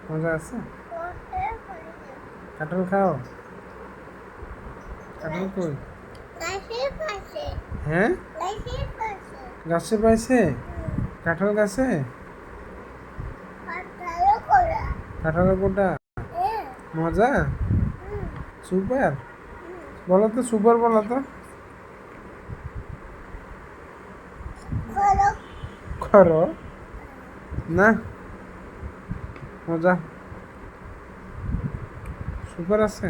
মজা আছে? কাঁঠাল খাও? কাঁঠাল কই? হ্যাঁ, গাছে পাইছে? কাঁঠাল গাছে? কাঁঠালের গোটা? মজা? সুপার? বলো তো, সুপার বলো তো। করো না, মজা সুপার আছে,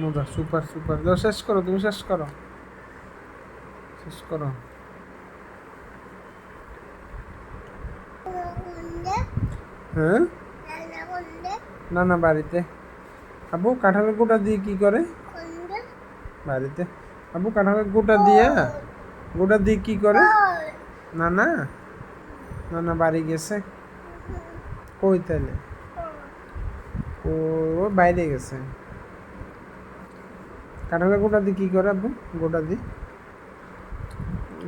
মজা সুপার সুপার। দাও, শেষ করো, তুমি শেষ করো, শেষ করো। হ্যাঁ, না না, বাড়িতে। আবু কাঁঠালের গোটা দিয়ে কি করে? বাড়িতে। আবু কাঁঠালের গোটা দিয়ে কি করে? না না, না না, বাড়ি গেছে। কই তাইলে? ও, ও বাইরে গেছে। কাঁঠালের গোটা দিয়ে কি করে আব্বু? গোটা দিয়ে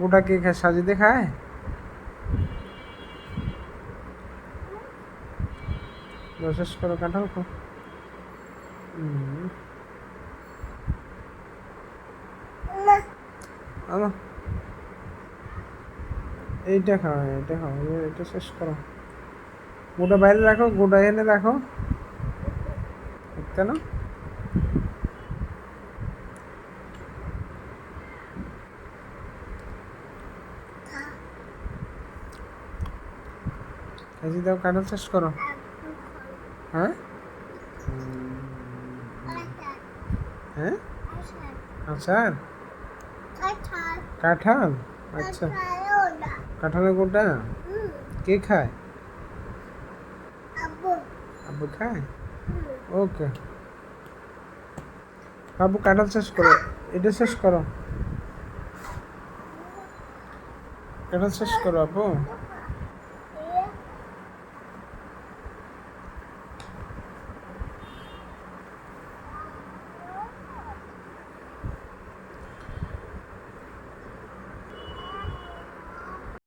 গোটা কে খায়? সাজিতে খায়? শেষ করো, কাঁঠাল খাও। আমা, এইটা খাও, এটা খাও, এটা শেষ করো। গোটা বাইরে রাখো, গোটা এনে রাখো, কেন? কাজে দাও, কাঁঠাল শেষ করো। হ্যাঁ, হ্যাঁ, আচার? কাঁঠাল? আচ্ছা, কাঁঠালের গোটা কে খায়? আব্বু খায়। ওকে, আব্বু কাঁঠাল শেষ করো, এটা শেষ করো, কাঁঠাল শেষ করো আব্বু।